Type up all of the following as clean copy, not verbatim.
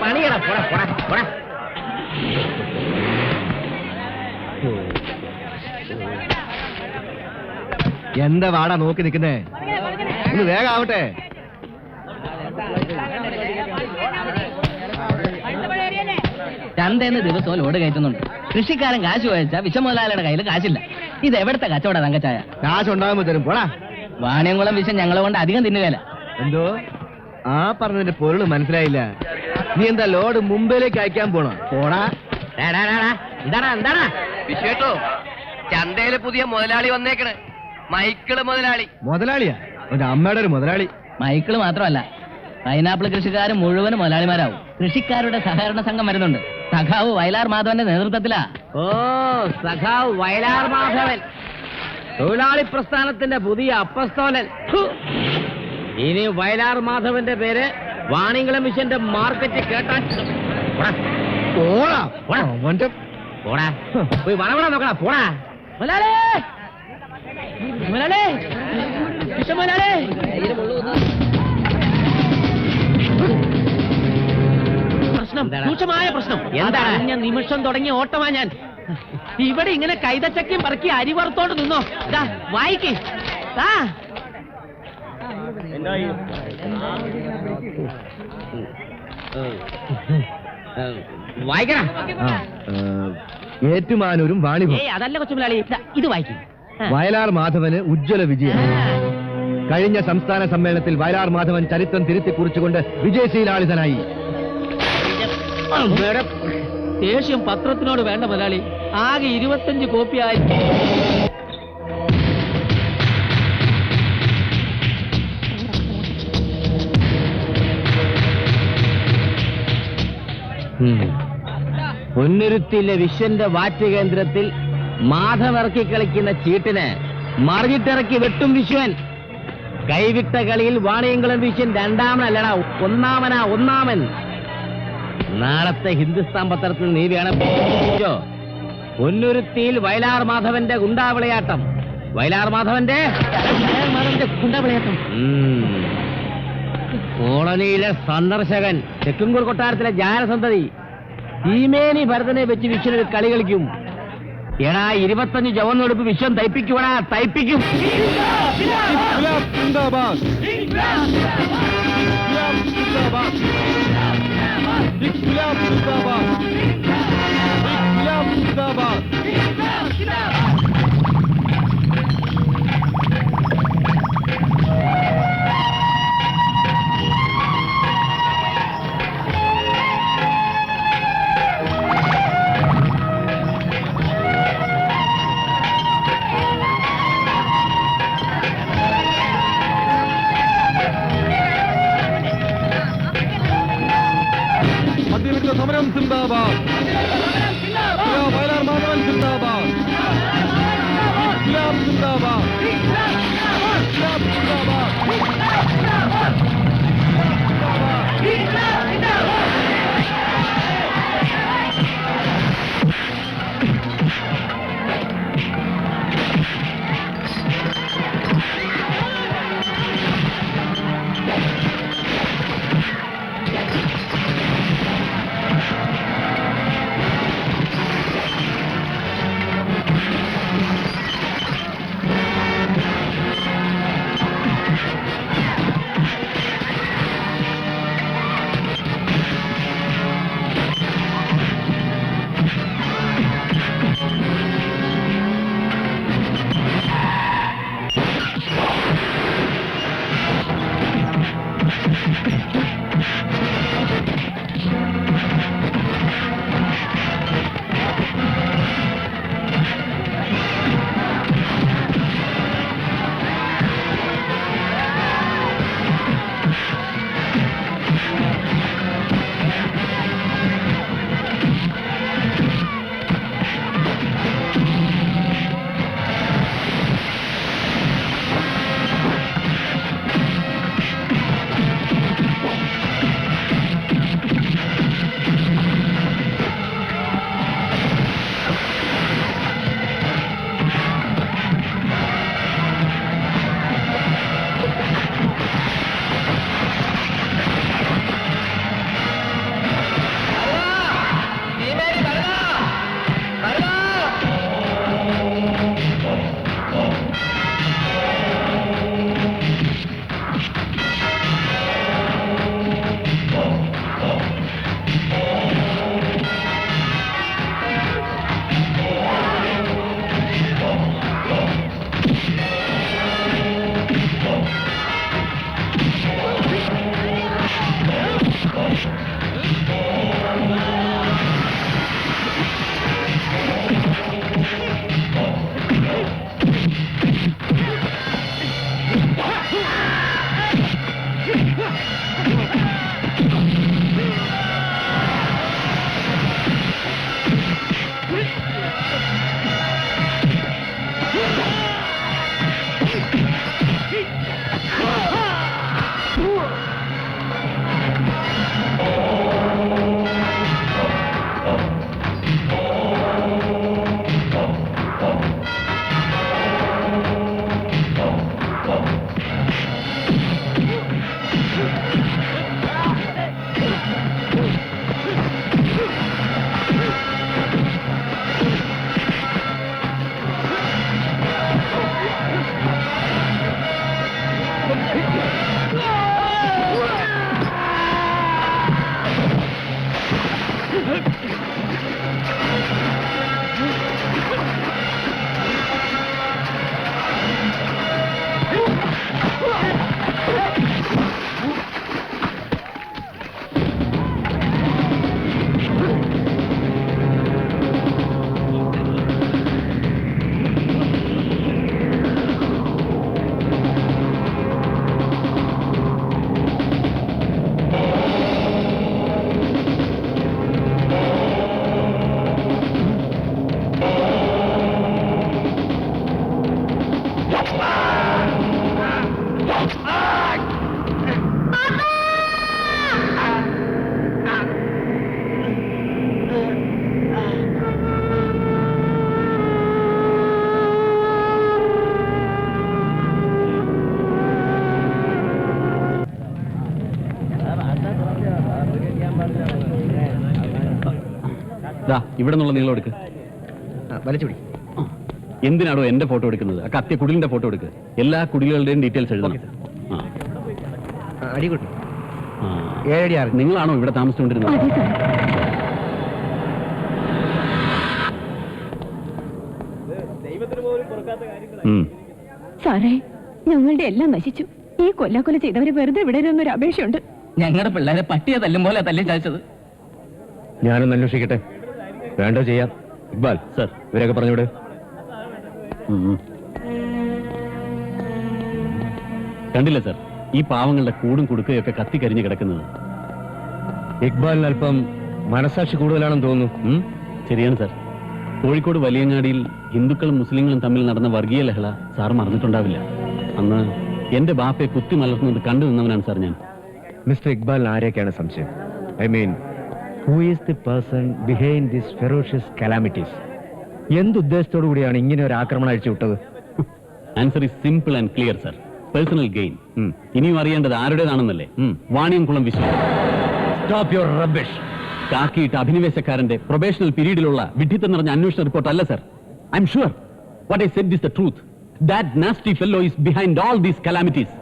പണിയടാ, പോടാ പോടാ പോടാ. എന്താ വാടാ നോക്കി നിൽക്കുന്നേ? ഒന്ന് വേഗം ആവട്ടെ. ചന്തേന്ന് ദിവസവും ലോഡ് കയറ്റുന്നുണ്ട്. കൃഷിക്കാരൻ കാശ് ചോദിച്ചാൽ വിഷമുതലാളിയുടെ കയ്യിൽ കാശില്ല. ഇത് എവിടത്തെ കച്ചവട തങ്കച്ചായ? കാശ് ഉണ്ടാകുമ്പോ തരും, പോടാ. വാണിയംകുളം വിഷം ഞങ്ങളെ കൊണ്ട് അധികം തിന്നുകയല്ല. എന്തോ ആ പറഞ്ഞതിന്റെ പൊരുള് മനസ്സിലായില്ല. നീ എന്താ ലോഡ് മുംബൈയിലേക്ക് അയക്കാൻ പോണോ? പോടാ. എന്താടാ എന്താടാ വിശ്വേട്ടോ, ചന്തയില് പുതിയ മുതലാളി വന്നേക്കണ്. മൈക്കിള് മുതലാളി. മുതലാളിയാ? ഒരു അമ്മയുടെ ഒരു മുതലാളി. മൈക്കിള് മാത്രമല്ല, പൈനാപ്പിൾ കൃഷിക്കാർ മുഴുവനും മുതലാളിമാരാവും. കൃഷിക്കാരുടെ സഹകരണ സംഘം വരുന്നുണ്ട്. സഖാവ് വയലാർ മാധവന്റെ നേതൃത്വത്തിലാ. ഓ, സഖാവ് വയലാർ മാധവൻ, തൊഴിലാളി പ്രസ്ഥാനത്തിന്റെ പുതിയ അപ്പസ്തോലൻ. ഇനി വയലാർ മാധവന്റെ പേര് വാണിംകുളം മിഷന്റെ മാർക്കറ്റ് കേട്ടാൻ പോടാ. പോടാ, പോയി വളവള നോക്കടാ. പോടാ മുതലാളി, മുതലാളി, വിഷം മുതലാളി. പ്രശ്നം, രൂക്ഷമായ പ്രശ്നം. എന്താണ്? ഞാൻ നിമിഷം തുടങ്ങിയ ഓട്ടമാ ഞാൻ. ഇവിടെ ഇങ്ങനെ കൈതച്ചക്കയും പറക്കി അരി വറുത്തോണ്ട് നിന്നോ. വായിക്ക്. വായിക്കണം. ഏറ്റുമാനൂരും വാണിഭം. അതല്ല കൊച്ചുമുതലാളി, ഇത് വായിക്കും. വയലാർ മാധവന് ഉജ്ജ്വല വിജയം. കഴിഞ്ഞ സംസ്ഥാന സമ്മേളനത്തിൽ വയലാർ മാധവൻ ചരിത്രം തിരുത്തി കുറിച്ചുകൊണ്ട് വിജയശീലാളിതനായി. ദേഷ്യം പത്രത്തിനോട് വേണ്ട മുതലാളി. ആകെ 25 കോപ്പിയായി. പൊന്നുരുത്തിയിലെ വിശ്വന്റെ വാറ്റ് കേന്ദ്രത്തിൽ മാധവിറക്കി കളിക്കുന്ന ചീട്ടിന് മറിഞ്ഞിട്ടിറക്കി വെട്ടും വിശ്വൻ. കൈവിട്ട കളിയിൽ വാണിയംകുളം വിശ്വൻ രണ്ടാമനല്ലടാ, ഒന്നാമൻ. നാളത്തെ ഹിന്ദുസ്ഥാൻ പത്രത്തിൽ നീ വേണം. പൊന്നുരുത്തിയിൽ വയലാർ മാധവന്റെ ഗുണ്ടാവിളയാട്ടം. വയലാർ മാധവന്റെ ഗുണ്ടാവിളയാട്ടം. കോളനിയിലെ സന്ദർശകൻ, തെക്കുംകൂർ കൊട്ടാരത്തിലെ ജാനസന്തതി ഈമേനി ഭരതനെ വെച്ച് വിശ്വനൊരു കളി കളിക്കും. എടാ, 25 ചുവന്നെടുപ്പ് വിശ്വം തയ്പ്പിക്കുവാടാ, തയ്പ്പിക്കും. സമരം സിന്ദാബാദ്. വയലാർ മാധവൻ സിന്ദാബാദ്. സിന്ദാബാദ്. ഇവിടെ നിന്നുള്ള നീളം എടുക്ക്. വലിച്ചുപിടി. എന്തിനാണോ എന്റെ ഫോട്ടോ എടുക്കുന്നത്? ആ കത്തിയ കുടിലിന്റെ ഫോട്ടോ എടുക്ക്. എല്ലാ കുടിലുകളുടെയും ഡീറ്റെയിൽസ് എഴുതണം. അടി കൂട്ടി. 7 അടി 6. നിങ്ങളാണോ ഇവിടെ താമസിച്ചുകൊണ്ടിരുന്നത്? സാറേ, ഞങ്ങളുടെ എല്ലാം നശിച്ചു. ഈ കൊല്ലാക്കൊല ചെയ്തവരെ വെറുതെ വിടരുന്നൊരു അപേക്ഷയുണ്ട്. ഞങ്ങളുടെ പിള്ളേരെ പട്ടിയെ തല്ലും പോലെ തല്ലി ചാച്ചത്. ഞാനൊന്ന് അന്വേഷിക്കട്ടെ. വേണ്ട ചെയ്യാം. ഇക്ബാൽ സർ, ഇവരൊക്കെ പറഞ്ഞുവിടെ. കണ്ടില്ല സർ, ഈ പാവങ്ങളുടെ കൂടും കുടുക്കയൊക്കെ കത്തിക്കരിഞ്ഞ് കിടക്കുന്നത്. ഇക്ബാലിന് അല്പം മനസാക്ഷി കൂടുതലാണെന്ന് തോന്നുന്നു. ശരിയാണ് സർ. കോഴിക്കോട് വലിയങ്ങാടിയിൽ ഹിന്ദുക്കളും മുസ്ലിങ്ങളും തമ്മിൽ നടന്ന വർഗീയ ലഹള സാർ മറന്നിട്ടുണ്ടാവില്ല. അന്ന് എന്റെ ബാപ്പയെ കുത്തി മലർത്തുന്നത് കണ്ടു നിന്നവനാണ് സാർ ഞാൻ. മിസ്റ്റർ ഇക്ബാലിന് ആരെയൊക്കെയാണ് സംശയം? I mean, who is the person behind this ferocious calamities? എന്തുദ്ദേശത്തോടു കൂടിയാണ് ഇങ്ങനെ ഒരു ആക്രമണം അഴിച്ചു വിട്ടത്? Answer is simple and clear sir. Personal gain. ഇനിയും അറിയേണ്ടത് ആരുടേതാണെന്നല്ലേ? Vaniyamkulam Vishwam. Stop your rubbish. കാക്കിയിട്ട് അഭിനിവേശക്കാരന്റെ പ്രൊബേഷണൽ പീരീഡിലുള്ള വിഡ്ഢിത്തം നിറഞ്ഞ അന്വേഷണ റിപ്പോർട്ട് അല്ല sir. I'm sure what I said is the truth. That nasty fellow is behind all these calamities.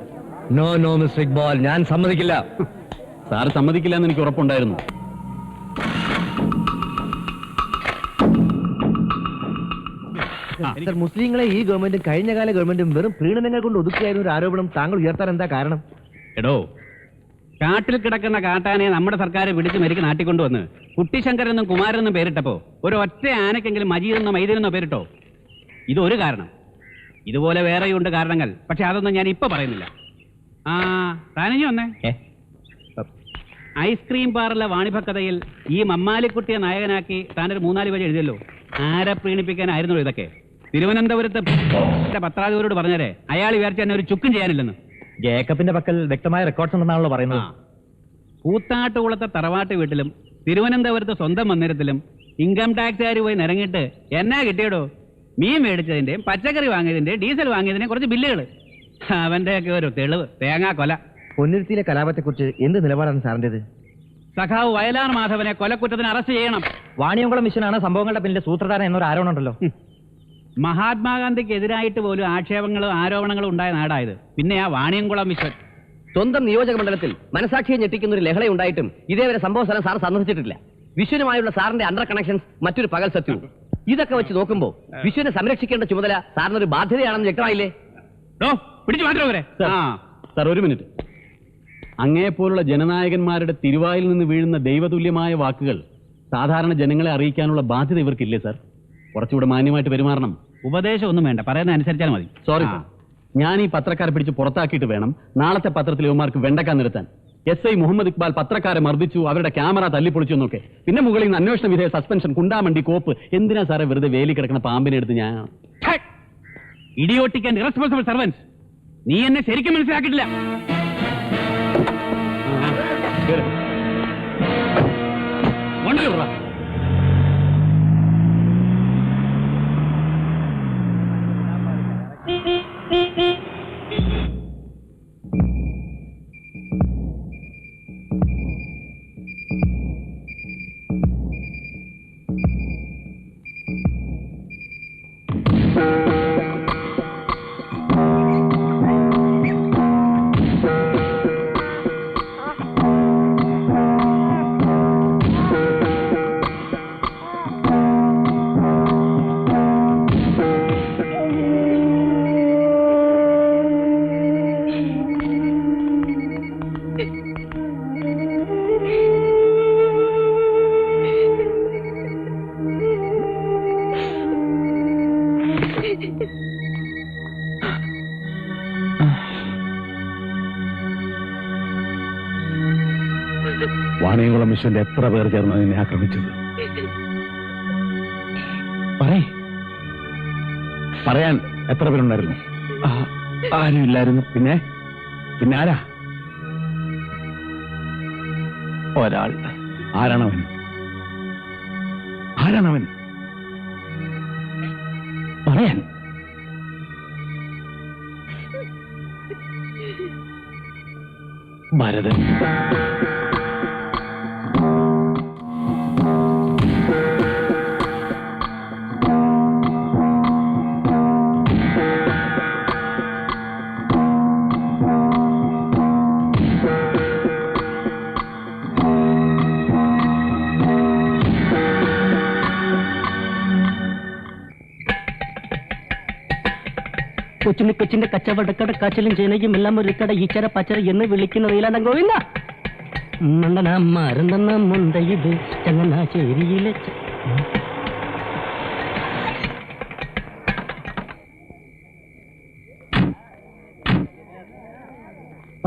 No no mister Iqbal, ഞാൻ സമ്മതിക്കില്ല. സാർ സമ്മതിക്കില്ല എന്ന് എനിക്ക് ഉറപ്പുണ്ടായിരുന്നു. സർ, മുസ്ലിങ്ങളെ ഈ ഗവൺമെന്റും കഴിഞ്ഞകാല ഗവൺമെന്റും വെറും പ്രീണനങ്ങൾ കൊണ്ട് ഒതുക്കിയായിരുന്ന ഒരു ആരോപണം താങ്കൾ ഉയർത്താൻ എന്താ കാരണം? എടോ, കാട്ടിൽ കിടക്കുന്ന കാട്ടാനെ നമ്മുടെ സർക്കാർ പിടിച്ച് മെരുക്ക് നാട്ടിക്കൊണ്ടുവന്ന് കുട്ടിശങ്കരനെന്നും കുമാരനെന്നും പേരിട്ടപ്പോ ഒരു ഒറ്റ ആനക്കെങ്കിലും മജീദെന്നോ മൈദീനെന്നോ പേരിട്ടോ? ഇതൊരു കാരണം. ഇതുപോലെ വേറെയുണ്ട് കാരണങ്ങൾ. പക്ഷെ അതൊന്നും ഞാൻ ഇപ്പൊ പറയുന്നില്ല. താനഞ്ഞു വന്നേ. ഐസ്ക്രീം പാറിലെ വാണിഭക്കഥയിൽ ഈ മമ്മാലിക്കുട്ടിയെ നായകനാക്കി താനൊരു 3-4 പേജ് എഴുതിയല്ലോ. ആരെ പ്രീണിപ്പിക്കാനായിരുന്നു ഇതൊക്കെ? തിരുവനന്തപുരത്ത് പത്രാധിപരോട് പറഞ്ഞേരെ, അയാൾ വിചാരിച്ച തന്നെ ഒരു ചുക്കും ചെയ്യാനില്ലെന്ന്. ജേക്കബിന്റെ പക്കൽ വ്യക്തമായ റെക്കോർഡ്സ് ഉണ്ടെന്നാണല്ലോ പറയുന്നത്. കൂത്താട്ടുകുളത്തെ തറവാട്ട് വീട്ടിലും തിരുവനന്തപുരത്ത് സ്വന്തം മന്ദിരത്തിലും ഇൻകം ടാക്സുകാർ പോയി നിരങ്ങിയിട്ട് എന്നാ കിട്ടിയടോ? മീൻ മേടിച്ചതിന്റെയും പച്ചക്കറി വാങ്ങിയതിന്റെയും ഡീസൽ വാങ്ങിയതിന്റെയും കുറച്ച് ബില്ലുകൾ. അവന്റെയൊക്കെ ഒരു തെളിവ് തേങ്ങാ കൊല. പൊന്നിരുത്തിയിലെ കലാപത്തെക്കുറിച്ച് എന്ത് നിലപാടാണ് സാറിന്റേത്? സഖാവ് വയലാർ മാധവനെ കൊലക്കുറ്റത്തിന് അറസ്റ്റ് ചെയ്യണം. വാണിയംകുളം മിഷനാണ് സംഭവങ്ങളുടെ പിന്നിലെ സൂത്രധാരൻ എന്നൊരു ആരോപണം ഉണ്ടല്ലോ. മഹാത്മാഗാന്ധിക്ക് എതിരായിട്ട് പോലും ആക്ഷേപങ്ങളും ആരോപണങ്ങളും ഉണ്ടായ നാടായത്. പിന്നെ ആ വാണിയംകുളം മിഷൻ. സ്വന്തം നിയോജക മണ്ഡലത്തിൽ മനസാക്ഷിയെ ഞെട്ടിക്കുന്ന ഒരു ലഹളയുണ്ടായിട്ടും ഇതേവരെ സംഭവ സ്ഥലം സാർ സന്ദർശിച്ചിട്ടില്ല. വിശ്വനുമായുള്ള സാറിന്റെ അണ്ടർ കണക്ഷൻസ് മറ്റൊരു പകൽ സത്യവും. ഇതൊക്കെ വെച്ച് നോക്കുമ്പോ വിശ്വനെ സംരക്ഷിക്കേണ്ട ചുമതല സാറിനൊരു ബാധ്യതയാണെന്ന് വ്യക്തമായില്ലേ? പിടിച്ചു മാറ്റവരെ. സാർ, ഒരു മിനിറ്റ്. അങ്ങയെപ്പോലുള്ള ജനനായകന്മാരുടെ തിരുവായിൽ നിന്ന് വീഴുന്ന ദൈവതുല്യമായ വാക്കുകൾ സാധാരണ ജനങ്ങളെ അറിയിക്കാനുള്ള ബാധ്യത ഇവർക്കില്ലേ സാർ? കുറച്ചുകൂടെ മാന്യമായിട്ട് പെരുമാറണം. ഉപദേശം ഒന്നും വേണ്ട, പറയുന്ന അനുസരിച്ചാൽ മതി. സോറി സാർ, ഞാൻ ഈ പത്രക്കാരെ പിടിച്ച് പുറത്താക്കിയിട്ട് വേണം നാളത്തെ പത്രത്തിൽ ഇവന്മാർക്ക് വെണ്ടക്കാൻ നിർത്താൻ. SI മുഹമ്മദ് ഇക്ബാൽ പത്രക്കാരെ മർദ്ദിച്ചു, അവരുടെ ക്യാമറ തല്ലിപ്പൊളിച്ചു എന്നൊക്കെ. പിന്നെ മുകളിൽ നിന്ന് അന്വേഷണ വിധേയ സസ്പെൻഷൻ, കുണ്ടാമണ്ടി, കോപ്പ്. എന്തിനാ സാറേ വെറുതെ വേലി കിടക്കുന്ന പാമ്പിനെ എടുത്ത് ഞാൻ? ഇഡിയോട്ടിക് ആൻഡ് ഇറസ്പോൺസിബിൾ സർവൻസ്, നീ എന്നെ ശരിക്കും മനസ്സിലാക്കിയിട്ടില്ല. വാണിയംകുളം മിഷന്റെ എത്ര പേർ ചേർന്ന് എന്നെ ആക്രമിച്ചത്? പറയാൻ എത്ര പേരുണ്ടായിരുന്നു? ആരുമില്ലായിരുന്നു. പിന്നെ പിന്നെ ആരാ? ഒരാൾ. ആരാണവൻ? ആരാണവൻ? പറയാൻ. ഭരതൻ. കൊച്ചിന്റെ കച്ചവടക്കട കാച്ചലും ചേനയും എല്ലാം ഒരു കട ഈച്ചര പച്ചര എന്ന് വിളിക്കുന്ന നീലാണ്ടൻ ഗോവിന്ദ മരുന്നെന്ന മുണ്ട ഇത് ചങ്ങനാശ്ശേരിയിലെ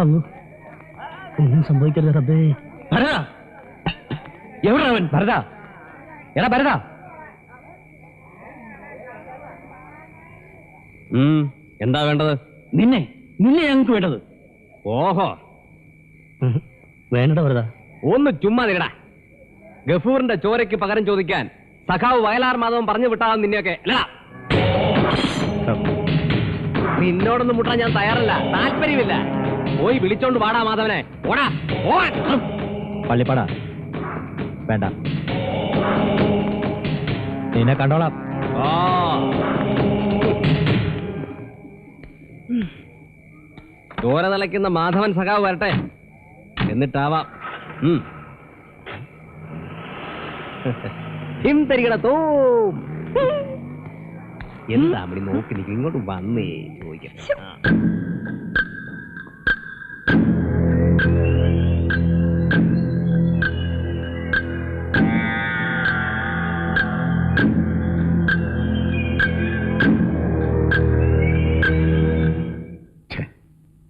അല്ലോ ഒന്നും സംഭവിക്കരുത് റബ്ബേ. ഭരത, എവിടെ അവൻ? ഭരത, എടാ ഭരത. എന്താ വേണ്ടത്? നിന്നെ ഞങ്ങൾക്ക് വേണ്ടത്. ഓഹോ, വേണ്ട വെറുതെ ഒന്ന് ചുമ്മാ നിരടാ. ഗഫൂറിന്റെ ചോരയ്ക്ക് പകരം ചോദിക്കാൻ സഖാവ് വയലാർ മാധവൻ പറഞ്ഞു വിട്ടാകും നിന്നെയൊക്കെ. അല്ലടാ, നിന്നോടൊന്നും മുട്ടാൻ ഞാൻ തയ്യാറല്ല, താല്പര്യമില്ല. പോയി വിളിച്ചോണ്ട് വാടാ മാധവനെ. ഓടാ, ഓടാ. പള്ളിപ്പാട വേണ്ട, നിന്നെ കണ്ടോളാം. ഓ, ചോര നിലയ്ക്കുന്ന മാധവൻ സഖാവ് വരട്ടെ, എന്നിട്ടാവാം. തരികടത്തോ എന്താ മണി നോക്കി നിൽക്കും, ഇങ്ങോട്ട് വന്നേ ചോദിക്കട്ടെ.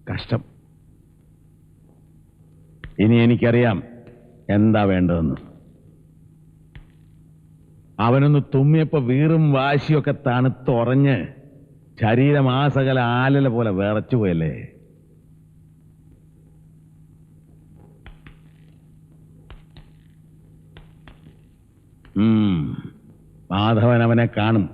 കഷ്ടം. ഇനി എനിക്കറിയാം എന്താ വേണ്ടതെന്ന്. അവനൊന്ന് തുമ്മിയപ്പോ വീറും വാശിയൊക്കെ തണുത്തുറഞ്ഞ് ശരീരം ആസകല ആലല പോലെ വിറച്ചുപോയല്ലേ. മാധവൻ അവനെ കാണും.